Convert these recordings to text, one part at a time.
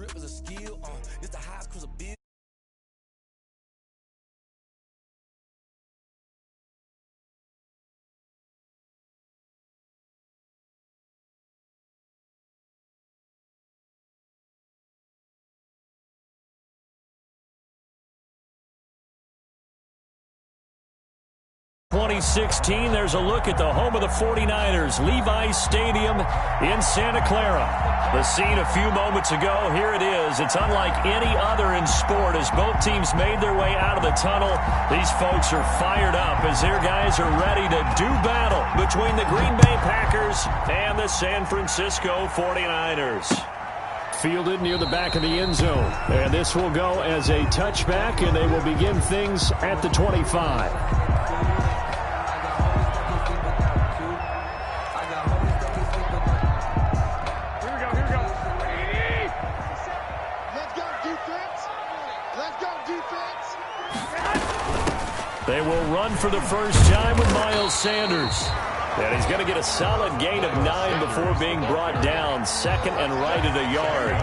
drip is a skill. It's the highest cause of big. ...2016, there's a look at the home of the 49ers, Levi's Stadium in Santa Clara. The scene a few moments ago, here it is. It's unlike any other in sport as both teams made their way out of the tunnel. These folks are fired up as their guys are ready to do battle between the Green Bay Packers and the San Francisco 49ers. Fielded near the back of the end zone. And this will go as a touchback, and they will begin things at the 25. They will run for the first time with Miles Sanders. And he's going to get a solid gain of 9 before being brought down. Second and right at a yard.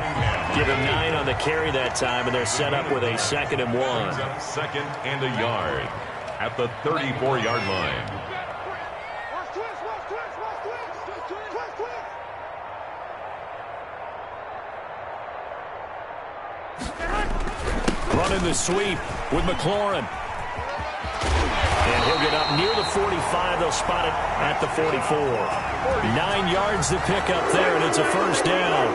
Give him 9 on the carry that time, and they're set up with a 2nd and 1. Second and a yard at the 34-yard line. Running the sweep with McLaurin. And he'll get up near the 45. They'll spot it at the 44. 9 yards to pick up there, and it's a first down.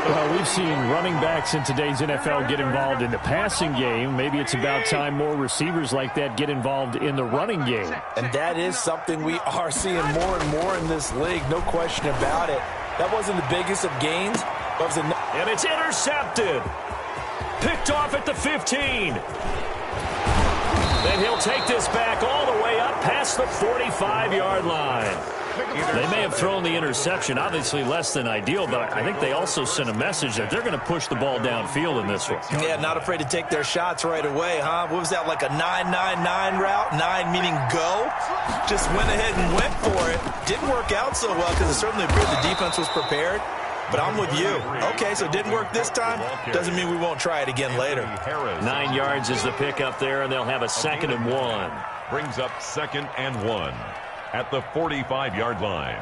Well, we've seen running backs in today's NFL get involved in the passing game. Maybe it's about time more receivers like that get involved in the running game. And that is something we are seeing more and more in this league, no question about it. That wasn't the biggest of gains. And it's intercepted. Picked off at the 15. Then he'll take this back all the way up past the 45-yard line. They may have thrown the interception, obviously less than ideal, but I think they also sent a message that they're going to push the ball downfield in this one. Yeah, not afraid to take their shots right away, huh? What was that, like a 9-9-9 route? 9 meaning go? Just went ahead and went for it. Didn't work out so well because it certainly appeared the defense was prepared. But I'm with you. Okay, so it didn't work this time. Doesn't mean we won't try it again later. 9 yards is the pick up there, and they'll have a 2nd and 1. Brings up 2nd and 1 at the 45-yard line.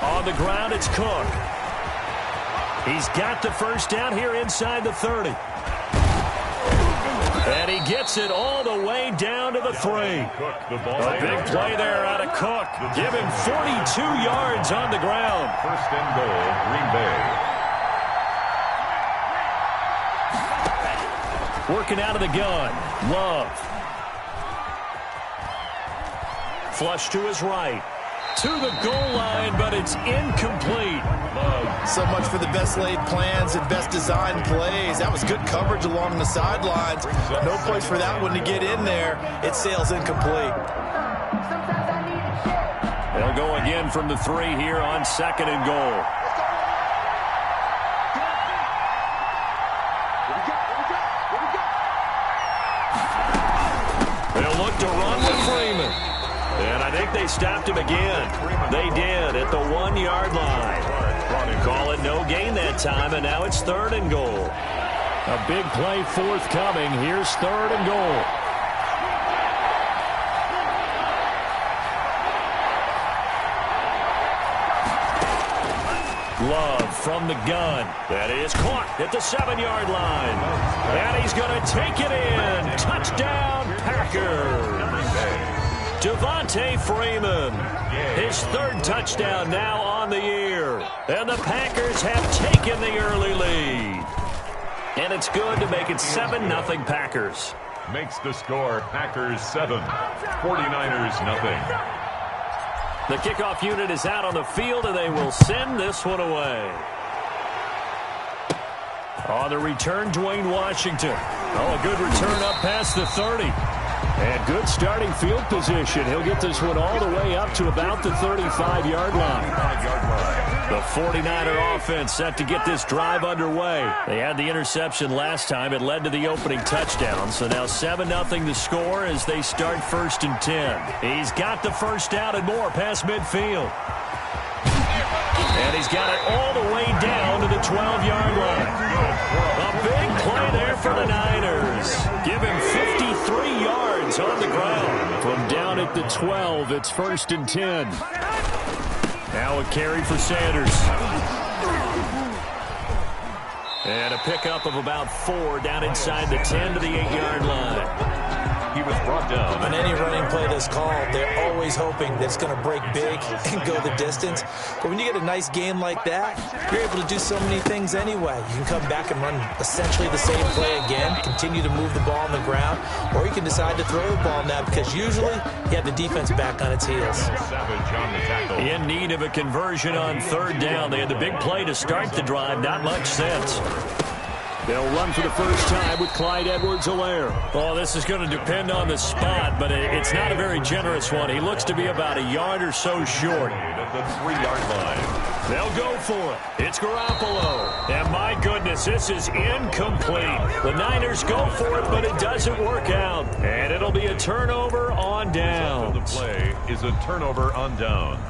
On the ground, it's Cook. He's got the first down here inside the 30. And he gets it all the way down to the 3. A big play there out of Cook. Give him 42 yards on the ground. First and goal, Green Bay. Working out of the gun. Love. Flush to his right. To the goal line, but it's incomplete. So much for the best laid plans and best designed plays. That was good coverage along the sidelines. No place for that one to get in there. It sails incomplete. They'll go again from the 3 here on 2nd and goal. They'll look to run with Freeman. And I think they stopped him again. They did at the 1-yard line. Call it no gain that time, and now it's 3rd and goal. A big play forthcoming. Here's 3rd and goal. Love from the gun. That is caught at the 7-yard line. And he's going to take it in. Touchdown, Packers. Devontae Freeman, his 3rd touchdown now on the year. And the Packers have taken the early lead. And it's good to make it 7-0 Packers. Makes the score Packers 7, 49ers nothing. The kickoff unit is out on the field, and they will send this one away. On the return, Dwayne Washington. Oh, a good return up past the 30. And good starting field position. He'll get this one all the way up to about the 35-yard line. The 49er offense set to get this drive underway. They had the interception last time. It led to the opening touchdown. So now 7-0 to score as they start 1st and 10. He's got the first down and more past midfield. And he's got it all the way down to the 12-yard line. A big play there for the Niners. Give him 53 yards on the ground. From down at the 12, it's 1st and 10. Now a carry for Sanders. And a pickup of about 4 down inside the 10 to the 8-yard line. He was brought down. On any running play that's called, they're always hoping that it's going to break big and go the distance. But when you get a nice game like that, you're able to do so many things anyway. You can come back and run essentially the same play again, continue to move the ball on the ground, or you can decide to throw the ball now because usually you have the defense back on its heels. In need of a conversion on 3rd down. They had the big play to start the drive. Not much sense. They'll run for the first time with Clyde Edwards-Helaire. Oh, this is going to depend on the spot, but it's not a very generous one. He looks to be about a yard or so short. At the 3-yard line. They'll go for it. It's Garoppolo. And my goodness, this is incomplete. The Niners go for it, but it doesn't work out. And it'll be a turnover on downs. The play is a turnover on downs.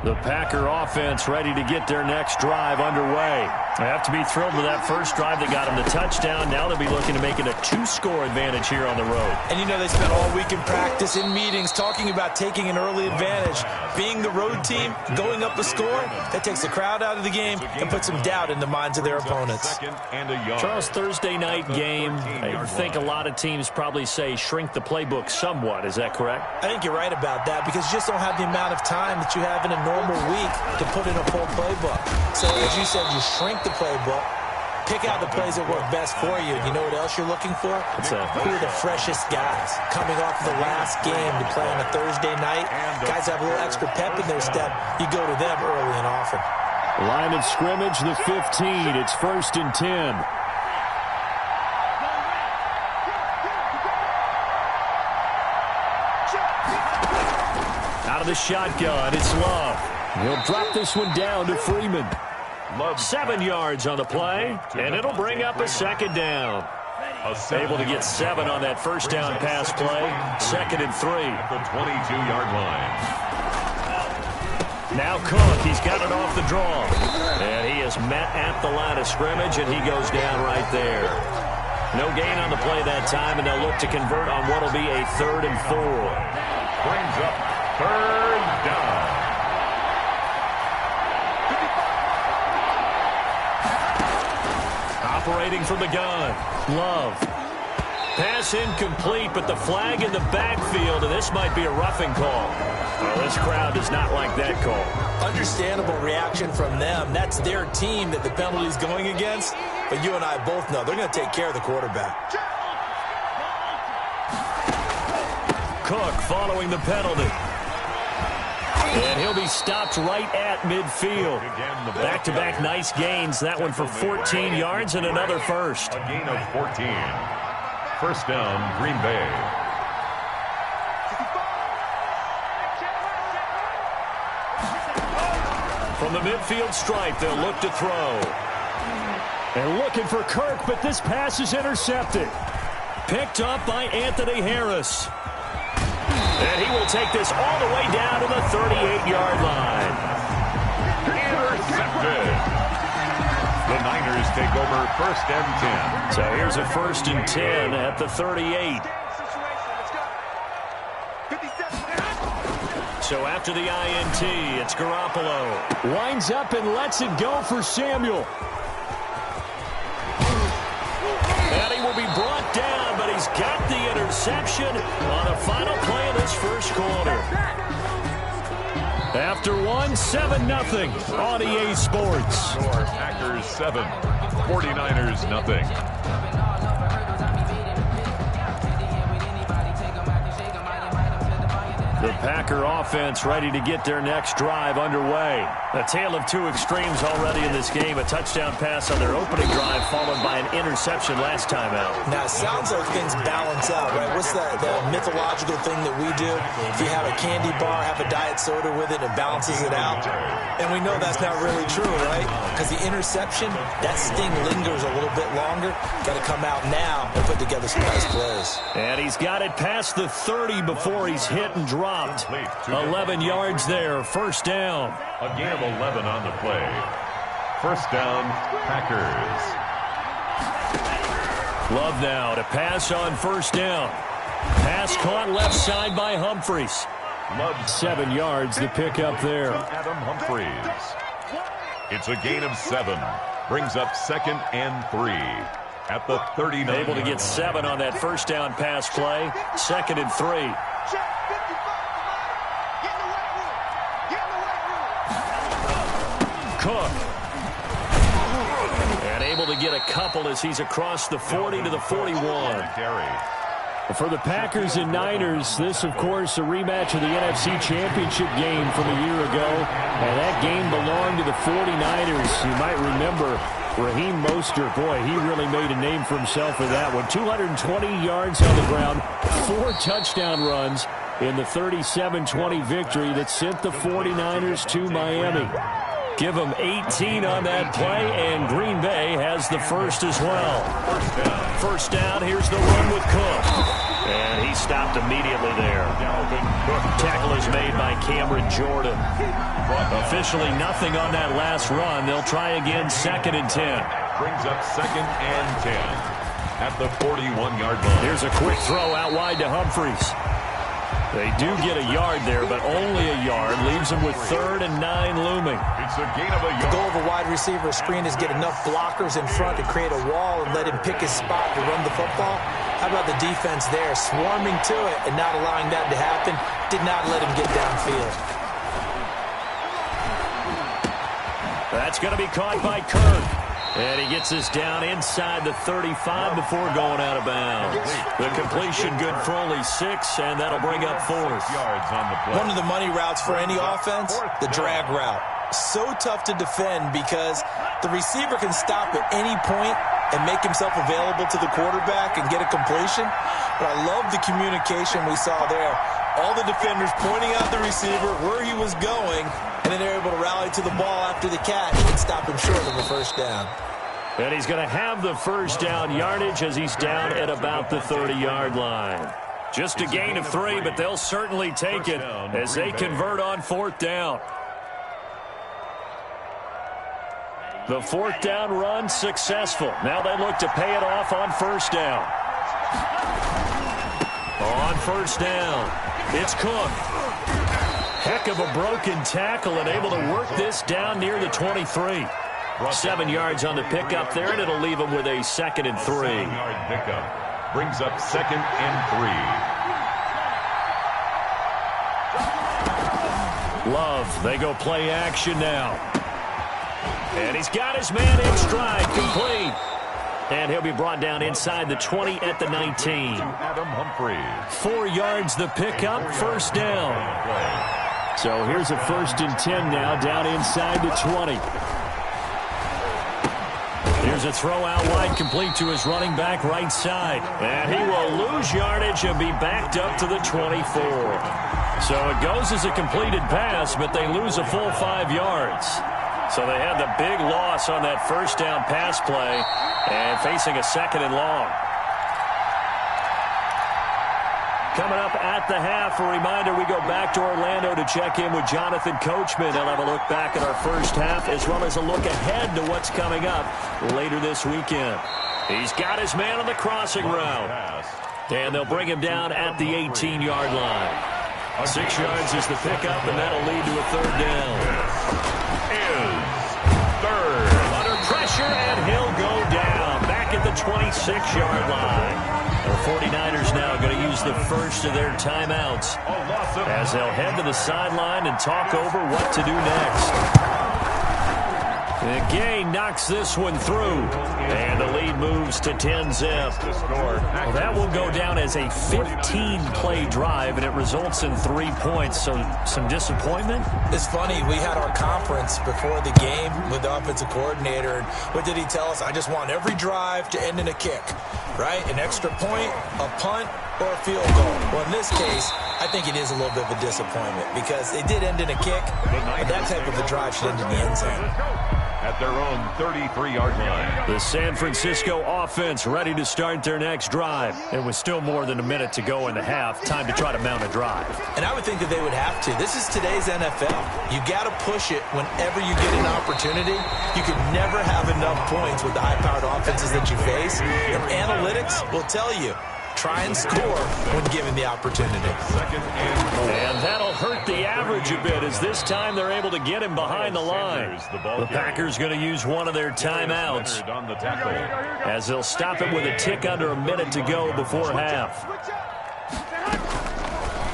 The Packer offense ready to get their next drive underway. They have to be thrilled with that first drive that got them the touchdown. Now they'll be looking to make it a 2-score advantage here on the road. And you know they spent all week in practice, in meetings, talking about taking an early advantage. Being the road team, going up a score, that takes the crowd out of the game and puts some doubt in the minds of their opponents. Charles, Thursday night game, I think a lot of teams probably say shrink the playbook somewhat. Is that correct? I think you're right about that because you just don't have the amount of time that you have in a normal week to put in a full playbook. So as you said, you shrink the playbook, pick out the plays that work best for you. You know what else you're looking for? Who are the freshest guys coming off of the last game to play on a Thursday night? Guys have a little extra pep in their step. You go to them early and often. Line of scrimmage, the 15. It's 1st and 10. Out of the shotgun, it's Love. He'll drop this one down to Freeman. 7 yards on the play, and it'll bring up a 2nd down. Able to get 7 on that first down pass play. 2nd and 3. At the 22-yard line. Now Cook, he's got it off the draw. And he is met at the line of scrimmage, and he goes down right there. No gain on the play that time, and they'll look to convert on what will be a 3rd and 4. Brings up 3rd down. Operating from the gun. Love. Pass incomplete, but the flag in the backfield, and this might be a roughing call. Well, this crowd does not like that call. Understandable reaction from them. That's their team that the penalty's going against. But you and I both know they're going to take care of the quarterback. Cook following the penalty. And he'll be stopped right at midfield. Back-to-back nice gains. That one for 14 yards and another first. A gain of 14. First down, Green Bay. From the midfield stripe, they'll look to throw. And looking for Kirk, but this pass is intercepted. Picked up by Anthony Harris. And he will take this all the way down to the 38-yard line. Intercepted. The Niners take over 1st and 10. So here's a 1st and 10 at the 38. So after the INT, it's Garoppolo. Winds up and lets it go for Samuel. And he will be brought down, but he's got the interception on the final play of this first quarter. After 7-0 on EA Sports. Packers 7, 49ers nothing. The Packer offense ready to get their next drive underway. A tale of two extremes already in this game. A touchdown pass on their opening drive followed by an interception last time out. Now, it sounds like things balance out, right? What's that mythological thing that we do? If you have a candy bar, have a diet soda with it, it balances it out. And we know that's not really true, right? Because the interception, that sting lingers a little bit longer. Got to come out now and put together some nice plays. And he's got it past the 30 before he's hit and dropped. 11 yards there, first down. A gain of 11 on the play. First down, Packers. Love now to pass on first down. Pass caught left side by Humphries. Love 7 yards, the pickup there. Adam Humphries. It's a gain of 7. Brings up 2nd and 3 at the 39. Able to get 7 on that first down pass play. 2nd and 3. Cook. And able to get a couple as he's across the 40 to the 41. For the Packers and Niners, this, of course, a rematch of the NFC Championship game from a year ago. And that game belonged to the 49ers. You might remember Raheem Mostert. Boy, he really made a name for himself with that one. 220 yards on the ground, 4 touchdown runs in the 37-20 victory that sent the 49ers to Miami. Give them 18 on that play, and Green Bay has the first as well. First down, here's the run with Cook. And he stopped immediately there. Tackle is made by Cameron Jordan. Officially nothing on that last run. They'll try again, 2nd and 10. Brings up 2nd and 10 at the 41-yard line. Here's a quick throw out wide to Humphries. They do get a yard there, but only a yard. Leaves them with 3rd and 9 looming. It's a gain of a yard. The goal of a wide receiver screen is get enough blockers in front to create a wall and let him pick his spot to run the football. How about the defense there, swarming to it and not allowing that to happen? Did not let him get downfield. That's going to be caught by Kirk. And he gets this down inside the 35 before going out of bounds. The completion good for only 6, and that'll bring up 4th. Yards on the play. One of the money routes for any offense, the drag route. So tough to defend because the receiver can stop at any point and make himself available to the quarterback and get a completion. But I love the communication we saw there. All the defenders pointing out the receiver, where he was going, and then they're able to rally to the ball after the catch and stop him short of the first down. And he's going to have the first down yardage as he's down at about the 30-yard line. Just a gain of 3, but they'll certainly take it as they convert on 4th down. The 4th down run successful. Now they look to pay it off on first down. On first down, it's Cook. Heck of a broken tackle and able to work this down near the 23. 7 yards on the pickup there, and it'll leave him with a 2nd and 3. 7-yard pickup. Brings up 2nd and 3. Love, they go play action now. And he's got his man in stride, complete. And he'll be brought down inside the 20 at the 19. Adam Humphries. 4 yards the pickup, first down. So here's a 1st and 10 now, down inside the 20. Here's a throw out wide, complete to his running back right side. And he will lose yardage and be backed up to the 24. So it goes as a completed pass, but they lose a full 5 yards. So they had the big loss on that first down pass play and facing a 2nd and long. Coming up at the half, a reminder, we go back to Orlando to check in with Jonathan Coachman. They'll have a look back at our first half as well as a look ahead to what's coming up later this weekend. He's got his man on the crossing route. And they'll bring him down at the 18-yard line. 6 yards is the pickup, and that'll lead to a 3rd down. Under pressure, and he'll go down back at the 26-yard line. The 49ers now going to use the first of their timeouts as they'll head to the sideline and talk over what to do next. The Gay knocks this one through, and the lead moves to 10-zip. Well, that will go down as a 15-play drive, and it results in 3 points, so some disappointment? It's funny, we had our conference before the game with the offensive coordinator, and what did he tell us? I just want every drive to end in a kick, right? An extra point, a punt, or a field goal. Well, in this case, I think it is a little bit of a disappointment because it did end in a kick, but that type of a drive should end in the end zone. At their own 33-yard line. The San Francisco offense ready to start their next drive. It was still more than a minute to go in the half. Time to try to mount a drive. And I would think that they would have to. This is today's NFL. You got to push it whenever you get an opportunity. You can never have enough points with the high-powered offenses that you face. And analytics will tell you, try and score when given the opportunity. And that'll hurt the average a bit as this time they're able to get him behind the line. The Packers going to use one of their timeouts as they'll stop it with a tick under a minute to go before half.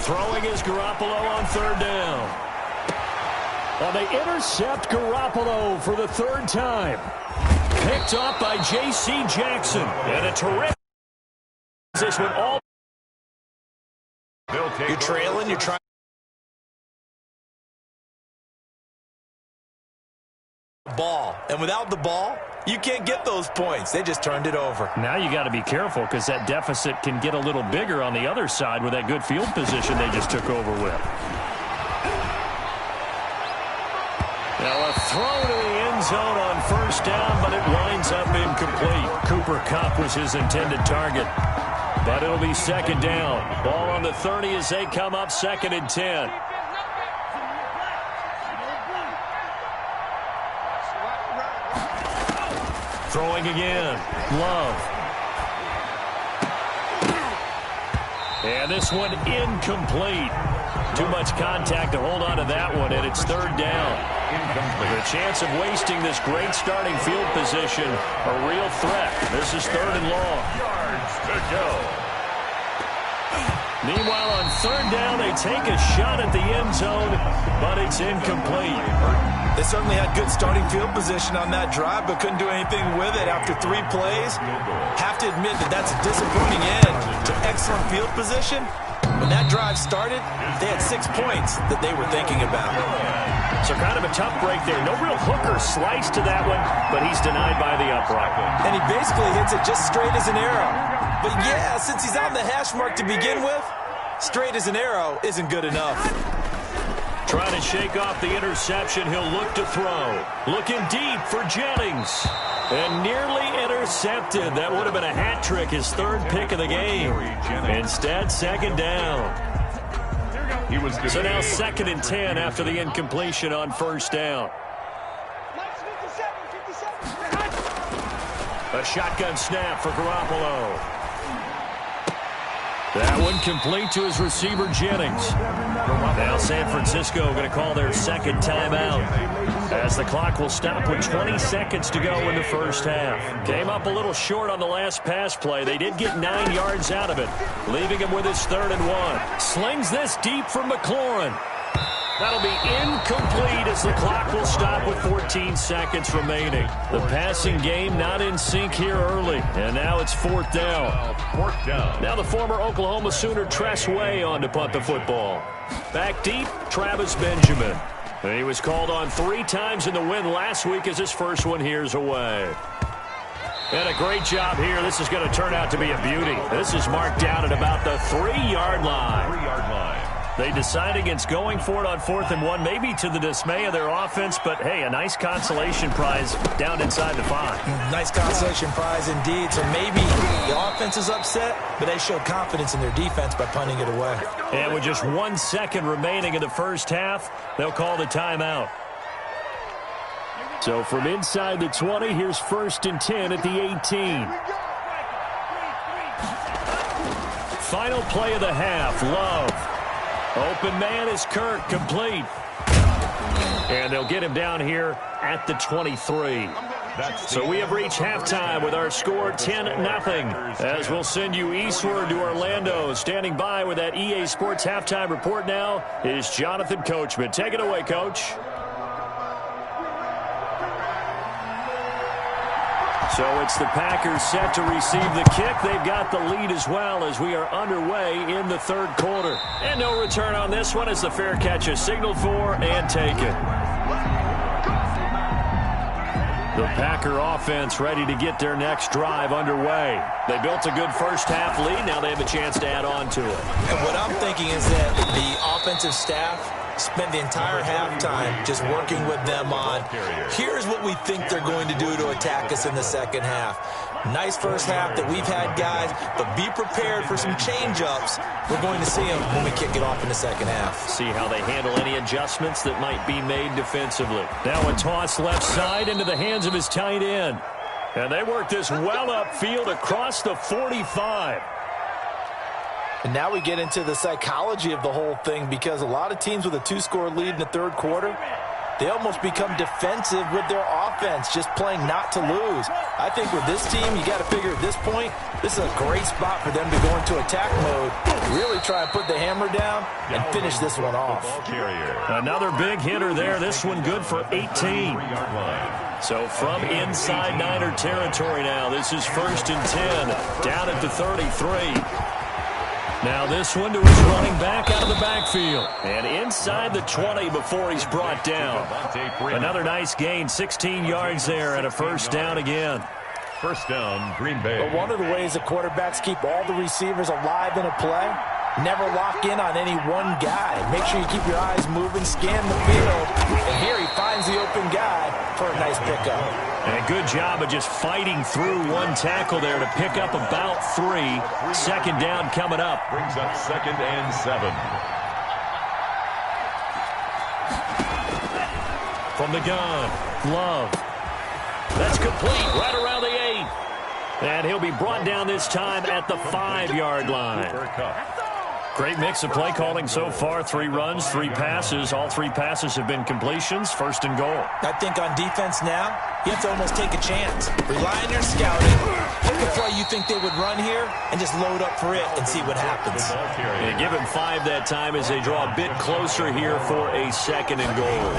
Throwing is Garoppolo on third down. Well, they intercept Garoppolo for the third time. Picked off by J.C. Jackson. And a terrific position with all. You're trailing, you're trying. Ball. And without the ball, you can't get those points. They just turned it over. Now you got to be careful because that deficit can get a little bigger on the other side with that good field position they just took over with. Now a throw to the end zone on first down, but it winds up incomplete. Cooper Kupp was his intended target. But it'll be second down. Ball on the 30 as they come up second and 10. Throwing again. Love. And this one incomplete. Too much contact to hold on to that one, and it's third down. The chance of wasting this great starting field position, a real threat. This is third and long. Yards to go. Meanwhile, on third down, they take a shot at the end zone, but it's incomplete. They certainly had good starting field position on that drive, but couldn't do anything with it after 3 plays. Have to admit that that's a disappointing end to excellent field position. When that drive started, they had 6 points that they were thinking about. So kind of a tough break there. No real hooker slice to that one, but he's denied by the upright. And he basically hits it just straight as an arrow. But yeah, since he's on the hash mark to begin with, straight as an arrow isn't good enough. Trying to shake off the interception, he'll look to throw. Looking deep for Jennings. And nearly intercepted. That would have been a hat trick, his third pick of the game. Instead, second down. So now second and 10 after the incompletion on first down. A shotgun snap for Garoppolo. That one complete to his receiver, Jennings. Now San Francisco going to call their second timeout as the clock will stop with 20 seconds to go in the first half. Came up a little short on the last pass play. They did get 9 yards out of it, leaving him with his third and 1. Slings this deep for McLaurin. That'll be incomplete as the clock will stop with 14 seconds remaining. The passing game not in sync here early, and now it's fourth down. Now the former Oklahoma Sooner Tress Way on to punt the football. Back deep, Travis Benjamin. He was called on 3 times in the win last week as his first one here's away. And a great job here. This is going to turn out to be a beauty. This is marked down at about the 3-yard line. They decide against going for it on 4th and 1, maybe to the dismay of their offense, but hey, a nice consolation prize down inside the 5. Nice consolation prize indeed. So maybe the offense is upset, but they show confidence in their defense by punting it away. And with just 1 second remaining in the first half, they'll call the timeout. So from inside the 20, here's 1st and 10 at the 18. Final play of the half, Love. Open man is Kirk, complete. And they'll get him down here at the 23. So we have reached halftime with our score 10-0. As we'll send you eastward to Orlando. Standing by with that EA Sports halftime report now is Jonathan Coachman. Take it away, Coach. So it's the Packers set to receive the kick. They've got the lead as well as we are underway in the third quarter. And no return on this one as the fair catch is signaled for and taken. The Packer offense ready to get their next drive underway. They built a good first-half lead. Now they have a chance to add on to it. And what I'm thinking is that the offensive staff spent the entire halftime just working with them on, here's what we think they're going to do to attack us in the second half. Nice first half that we've had, guys, but be prepared for some change-ups. We're going to see them when we kick it off in the second half. See how they handle any adjustments that might be made defensively. Now a toss left side into the hands of his tight end. And they work this well upfield across the 45. And now we get into the psychology of the whole thing, because a lot of teams with a 2-score lead in the third quarter, they almost become defensive with their offense, just playing not to lose. I think with this team, you got to figure at this point, this is a great spot for them to go into attack mode, really try and put the hammer down and finish this one off. Another big hitter there. This one good for 18. So from inside Niner territory now, this is 1st and 10, down at the 33. Now this one to his running back out of the backfield. And inside the 20 before he's brought down. Another nice gain, 16 yards there, and a first down again. First down, Green Bay. But one of the ways the quarterbacks keep all the receivers alive in a play, never lock in on any one guy. Make sure you keep your eyes moving, scan the field. And here he finds the open guy for a nice pickup. And a good job of just fighting through one tackle there to pick up about 3. Second down coming up. Brings up 2nd and 7. From the gun, Love. That's complete right around the 8. And he'll be brought down this time at the 5-yard line. Great mix of play calling so far. 3 runs, 3 passes. All 3 passes have been completions. 1st and goal. I think on defense now, you have to almost take a chance. Rely on your scouting. Pick a play you think they would run here and just load up for it and see what happens. And give him 5 that time as they draw a bit closer here for a 2nd and goal.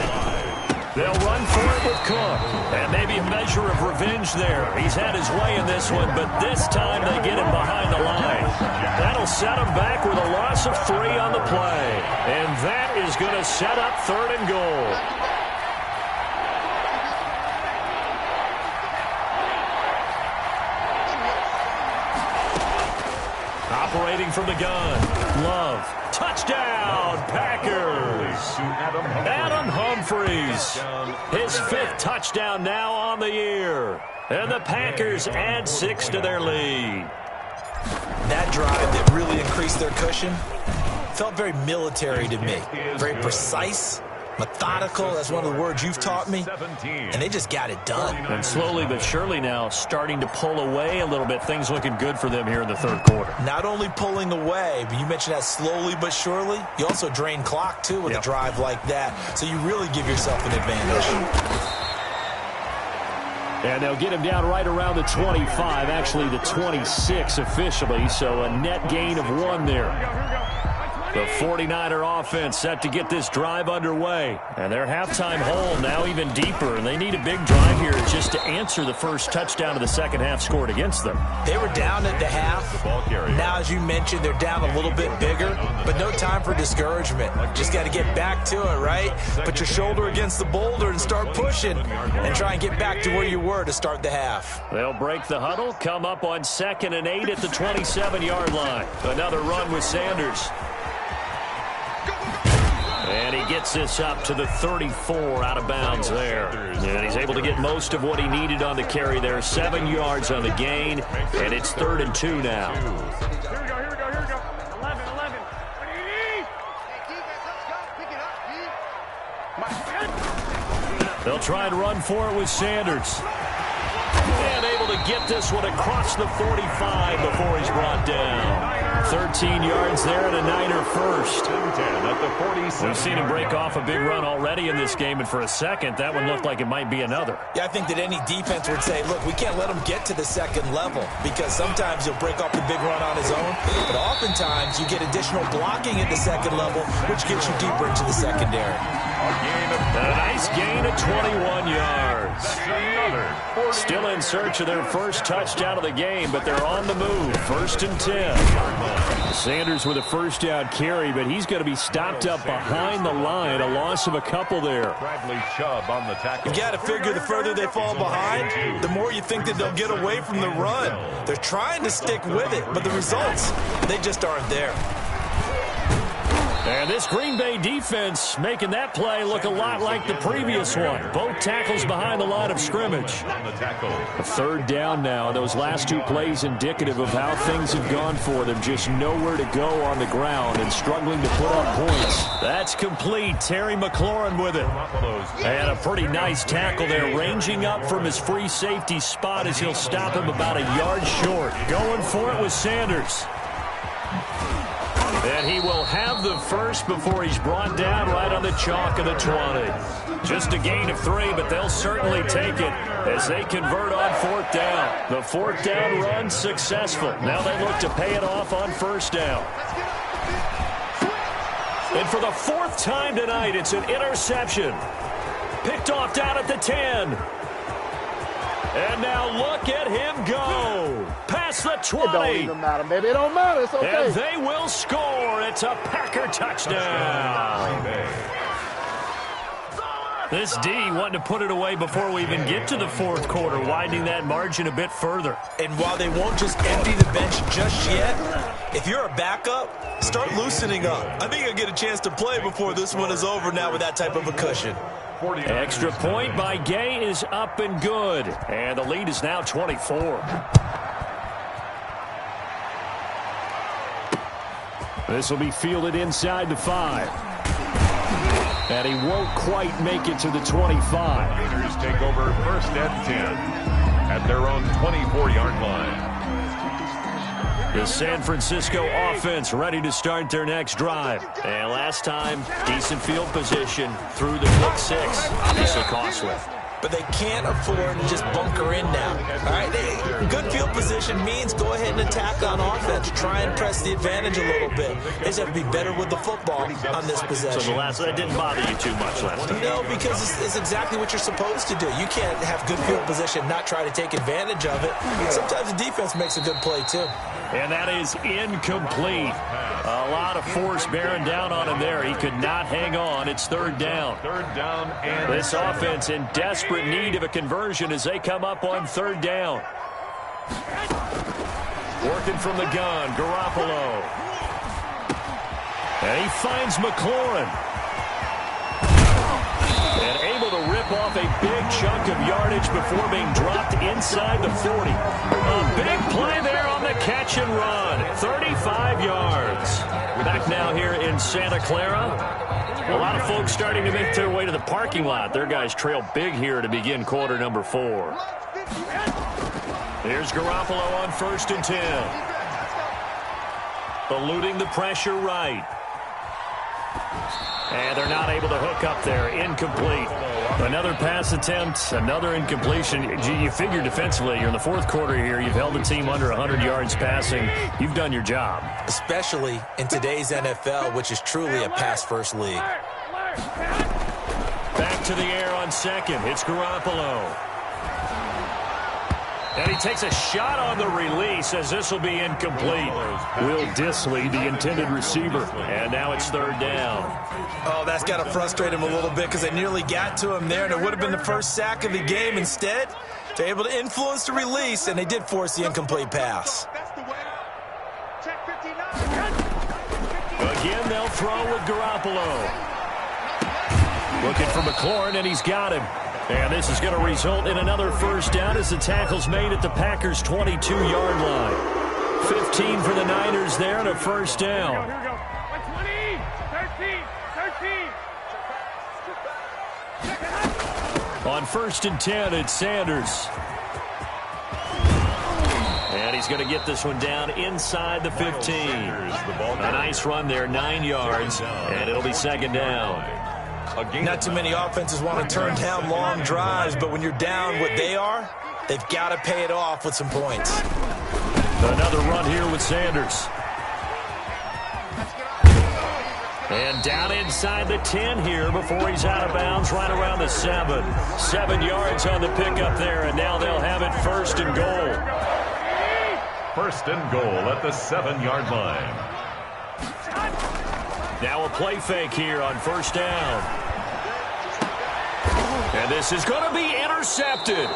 They'll run for it with Cook. And maybe a measure of revenge there. He's had his way in this one, but this time they get him behind the line. That'll set him back with a loss of 3 on the play. And that is going to set up 3rd and goal. Operating from the gun. Love. Touchdown, Packers. Adam Humphries. His 5th touchdown now on the year. And the Packers add 6 to their lead. That drive that really increased their cushion felt very military to me. Very precise, methodical. That's one of the words you've taught me. And they just got it done. And slowly but surely now starting to pull away a little bit. Things looking good for them here in the third quarter. Not only pulling away, but you mentioned that slowly but surely. You also drain clock, too, with a drive like that. So you really give yourself an advantage. And they'll get him down right around the 25, actually the 26 officially. So a net gain of 1 there. The 49er offense set to get this drive underway. And their halftime hole now even deeper. And they need a big drive here just to answer the first touchdown of the second half scored against them. They were down at the half. Now, as you mentioned, they're down a little bit bigger. But no time for discouragement. Just got to get back to it, right? Put your shoulder against the boulder and start pushing. And try and get back to where you were to start the half. They'll break the huddle. Come up on 2nd and 8 at the 27-yard line. Another run with Sanders. And he gets this up to the 34 out of bounds there. And he's able to get most of what he needed on the carry there. 7 yards on the gain. And it's 3rd and 2 now. Here we go. 11. What do you need? Pick it up, They'll try and run for it with Sanders. And able to get this one across the 45 before he's brought down. 13 yards there and a Niner first. 10 at the 47. We've seen him break off a big run already in this game, and for a second, that one looked like it might be another. Yeah, I think that any defense would say, look, we can't let him get to the second level because sometimes he'll break off the big run on his own, but oftentimes you get additional blocking at the second level, which gets you deeper into the secondary. A nice gain of 21 yards. Still in search of their first touchdown of the game, but they're on the move. 1st and 10. Sanders with a first down carry, but he's going to be stopped up behind the line. A loss of a couple there. Bradley Chubb on the tackle. You got to figure the further they fall behind, the more you think that they'll get away from the run. They're trying to stick with it, but the results, they just aren't there. And this Green Bay defense making that play look a lot like the previous one. Both tackles behind the line of scrimmage. A 3rd down now. Those last 2 plays indicative of how things have gone for them. Just nowhere to go on the ground and struggling to put up points. That's complete. Terry McLaurin with it. And a pretty nice tackle there, ranging up from his free safety spot as he'll stop him about a yard short. Going for it with Sanders. And he will have the first before he's brought down right on the chalk of the 20. Just a gain of 3, but they'll certainly take it as they convert on 4th down. The 4th down run successful. Now they look to pay it off on 1st down. And for the 4th time tonight, it's an interception. Picked off down at the 10. And now look at him go. Past the 20. It don't even matter, baby. It don't matter. It's okay. And they will score. It's a Packer touchdown. This D wanting to put it away before we even get to the 4th quarter, widening that margin a bit further. And while they won't just empty the bench just yet, if you're a backup, start loosening up. I think you'll get a chance to play before this one is over now with that type of a cushion. Extra point by Gay is up and good. And the lead is now 24. This will be fielded inside the 5. And he won't quite make it to the 25. Raiders take over 1st and 10 at their own 24-yard line. The San Francisco offense ready to start their next drive. And last time, decent field position through the pick 6. Obviously costly. But they can't afford to just bunker in now. All right, good field position means go ahead and attack on offense. Try and press the advantage a little bit. They just have to be better with the football on this possession. So that didn't bother you too much last time? No, because it's exactly what you're supposed to do. You can't have good field position, not try to take advantage of it. Sometimes the defense makes a good play, too. And that is incomplete. A lot of force bearing down on him there. He could not hang on. It's 3rd down. 3rd down and this offense in desperate need of a conversion as they come up on 3rd down. Working from the gun, Garoppolo. And he finds McLaurin. And able to rip off a big chunk of yardage before being dropped inside the 40. A big play there on the catch and run. 35 yards. Back now here in Santa Clara. A lot of folks starting to make their way to the parking lot. Their guys trail big here to begin quarter number 4. Here's Garoppolo on 1st and 10. Eluding the pressure right. And they're not able to hook up there. Incomplete. Another pass attempt, another incompletion. You figure defensively, you're in the 4th quarter here. You've held the team under 100 yards passing. You've done your job. Especially in today's NFL, which is truly a pass-first league. Back to the air on 2nd. It's Garoppolo. And he takes a shot on the release as this will be incomplete. Will Dissly, the intended receiver. And now it's 3rd down. Oh, that's got to frustrate him a little bit because they nearly got to him there, and it would have been the first sack of the game. Instead, they're able to influence the release, and they did force the incomplete pass. Again, they'll throw with Garoppolo. Looking for McLaurin, and he's got him. And this is going to result in another 1st down as the tackle's made at the Packers' 22-yard line. 15 for the Niners there and a 1st down. Here we go. 120, 13. On 1st and 10, it's Sanders. And he's going to get this one down inside the 15. A nice run there, 9 yards, and it'll be second down. Not too many offenses want to turn down long drives, but when you're down what they are, they've got to pay it off with some points. Another run here with Sanders. And down inside the 10 here before he's out of bounds, right around the 7. 7 yards on the pickup there, and now they'll have it first and goal. First and goal at the 7-yard line. Now a play fake here on first down. And this is going to be intercepted.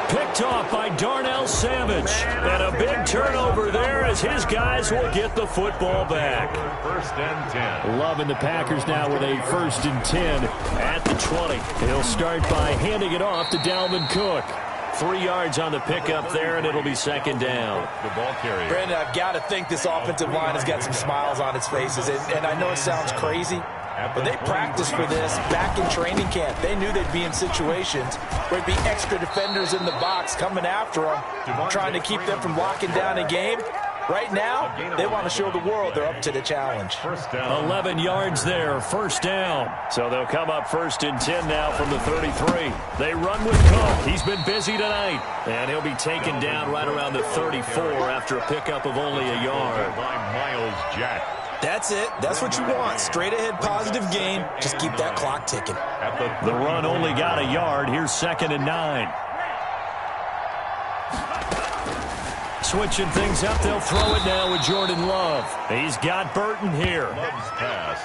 Picked off by Darnell Savage. And a big turnover there as his guys will get the football back. First and 10. Loving the Packers now with a first and 10 at the 20. He'll start by handing it off to Dalvin Cook. 3 yards on the pickup there, and it'll be second down. The ball carrier. Brandon, I've got to think this offensive line has got some smiles on its faces. And I know it sounds crazy, but they practiced for this back in training camp. They knew they'd be in situations where there'd be extra defenders in the box coming after them, trying to keep them from locking down a game. Right now, they want to show the world they're up to the challenge. 11 yards there, first down. So they'll come up first and 10 now from the 33. They run with Cook. He's been busy tonight. And he'll be taken down right around the 34 after a pickup of only a yard. By Miles Jack. That's it. That's what you want. Straight ahead positive game. Just keep that clock ticking. The run only got a yard. Here's second and 9. Switching things up, they'll throw it now with Jordan Love. He's got Burton here. Love's pass.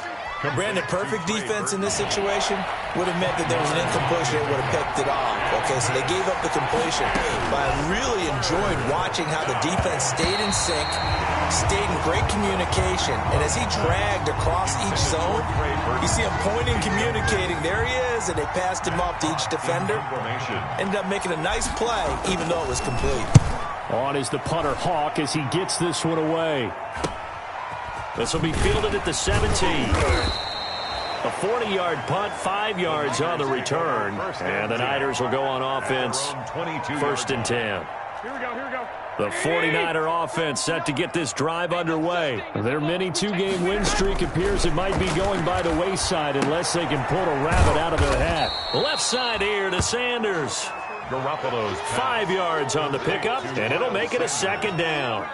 Brandon, perfect defense in this situation would have meant that there was an incompletion that would have picked it off. Okay, so they gave up the completion. But I really enjoyed watching how the defense stayed in sync, stayed in great communication. And as he dragged across each zone, you see him pointing, communicating. There he is, and they passed him off to each defender. Ended up making a nice play, even though it was complete. On is the punter Hawk as he gets this one away. This will be fielded at the 17. A 40-yard punt, 5 yards on the return. And the Niners will go on offense, first and 10. Here we go. The 49er offense set to get this drive underway. Their mini 2-game win streak appears it might be going by the wayside unless they can pull a rabbit out of their hat. Left side here to Sanders. Garoppolo's 5 yards on the pickup, and it'll make it a second down.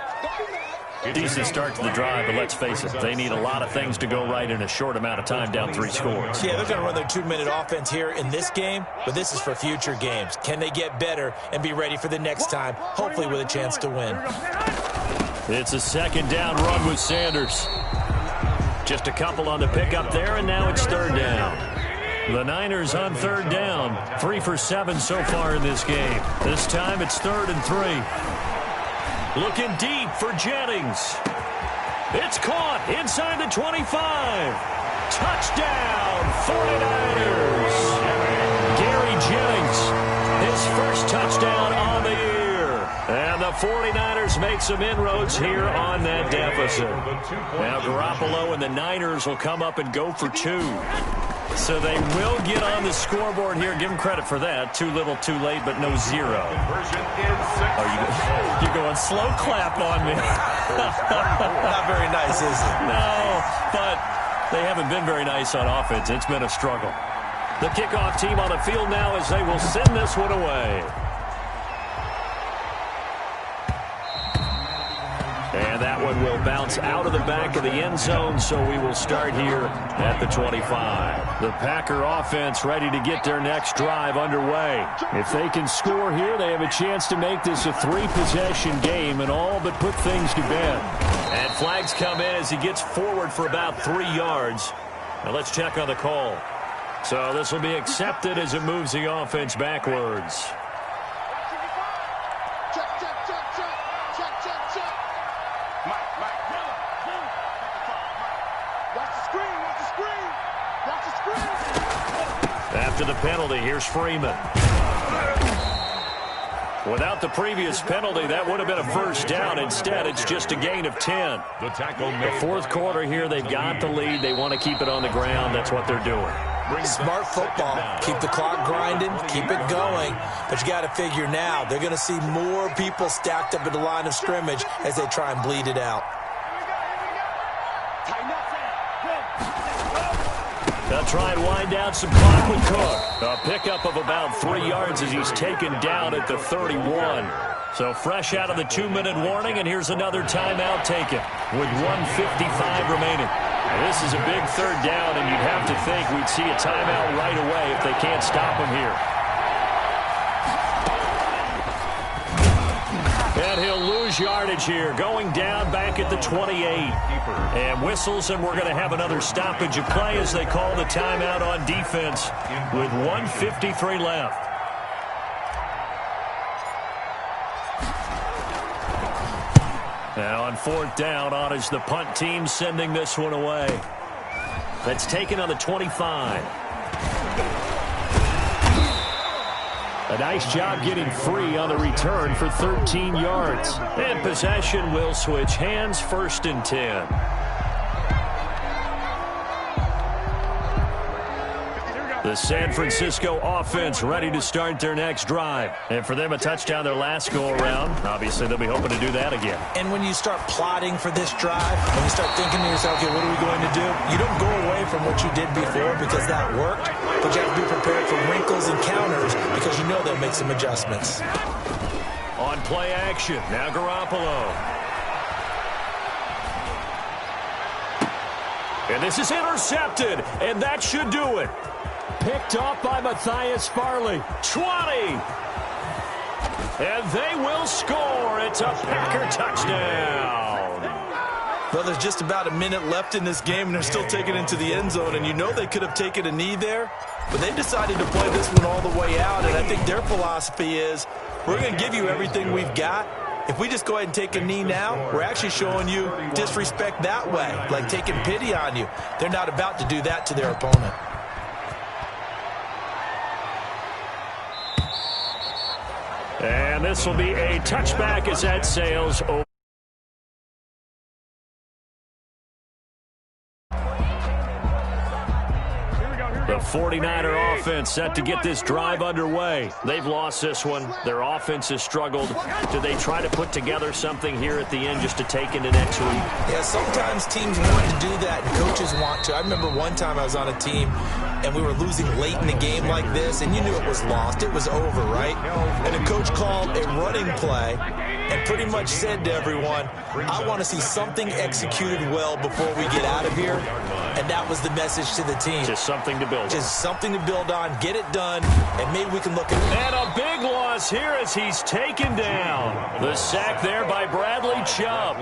Decent start to the drive, but let's face it, they need a lot of things to go right in a short amount of time, down 3 scores. Yeah, they're going to run their 2-minute offense here in this game, but this is for future games. Can they get better and be ready for the next time, hopefully with a chance to win? It's a second down run with Sanders. Just a couple on the pickup there, and now it's third down. The Niners on third down, 3 for 7 so far in this game. This time it's 3rd and 3. Looking deep for Jennings. It's caught inside the 25. Touchdown, 49ers. Gary Jennings, his first touchdown on the year. And the 49ers make some inroads here on that deficit. Now Garoppolo and the Niners will come up and go for 2. So they will get on the scoreboard here. Give them credit for that. Too little, too late, but no 0. You're going slow clap on me. Not very nice, is it? No, but they haven't been very nice on offense. It's been a struggle. The kickoff team on the field now as they will send this one away. And that one will bounce out of the back of the end zone, so we will start here at the 25. The Packer offense ready to get their next drive underway. If they can score here, they have a chance to make this a 3-possession game and all but put things to bed. And flags come in as he gets forward for about 3 yards. Now let's check on the call. So this will be accepted as it moves the offense backwards. After the penalty, here's Freeman. Without the previous penalty, that would have been a first down. Instead, it's just a gain of 10. The tackle The fourth quarter here, they've got the lead. They want to keep it on the ground. That's what they're doing. Smart football. Keep the clock grinding, keep it going. But you got to figure now, they're going to see more people stacked up at the line of scrimmage as they try and bleed it out. They'll try and wind down some clock with Cook. A pickup of about 3 yards as he's taken down at the 31. So fresh out of the 2-minute warning, and here's another timeout taken with 1:55 remaining. And this is a big third down, and you'd have to think we'd see a timeout right away if they can't stop him here. And he'll lose yardage here, going down back at the 28. And whistles, and we're going to have another stoppage of play as they call the timeout on defense with 1:53 left. Now on 4th down, on is the punt team sending this one away. That's taken on the 25. A nice job getting free on the return for 13 yards. And possession will switch hands, 1st and 10. The San Francisco offense ready to start their next drive. And for them, a touchdown their last go-around. Obviously, they'll be hoping to do that again. And when you start plotting for this drive, when you start thinking to yourself, okay, what are we going to do? You don't go away from what you did before because that worked, but you have to be prepared for wrinkles and counters because you know they'll make some adjustments. On play action, now Garoppolo. And this is intercepted, and that should do it. Picked off by Matthias Farley. 20. And they will score. It's a Packer touchdown. Well, there's just about a minute left in this game, and they're still taking it into the end zone. And you know they could have taken a knee there, but they decided to play this one all the way out. And I think their philosophy is, we're going to give you everything we've got. If we just go ahead and take a knee now, we're actually showing you disrespect that way, like taking pity on you. They're not about to do that to their opponent. And this will be a touchback as that sails over. The 49er offense set to get this drive underway. They've lost this one. Their offense has struggled. Do they try to put together something here at the end just to take into next week? Yeah, sometimes teams want to do that and coaches want to. I remember one time I was on a team and we were losing late in the game like this, and you knew it was lost. It was over, right? And the coach called a running play and pretty much said to everyone, I want to see something executed well before we get out of here. And that was the message to the team. Just something to build on. Just something to build on, get it done, and maybe we can look at it. And a big loss here as he's taken down. The sack there by Bradley Chubb.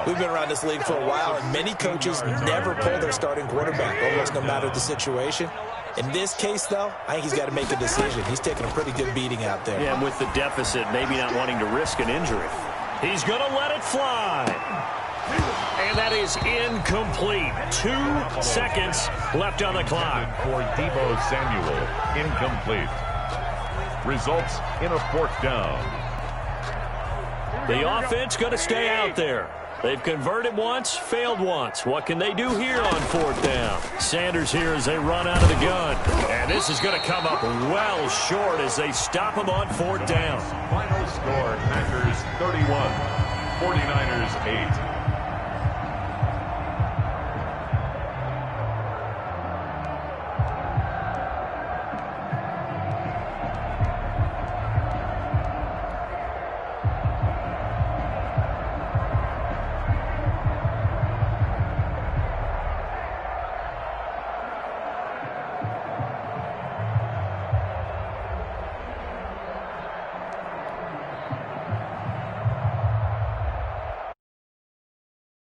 We've been around this league for a while, and many coaches never pull their starting quarterback, almost no matter the situation. In this case, though, I think he's got to make a decision. He's taking a pretty good beating out there. Yeah, and with the deficit, maybe not wanting to risk an injury. He's going to let it fly. And that is incomplete. 2 seconds left on the clock. For Deebo Samuel, incomplete. Results in a 4th down. The offense going to stay out there. They've converted once, failed once. What can they do here on 4th down? Sanders here as they run out of the gun. And this is going to come up well short as they stop him on 4th down. Final score, Packers 31, 49ers 8.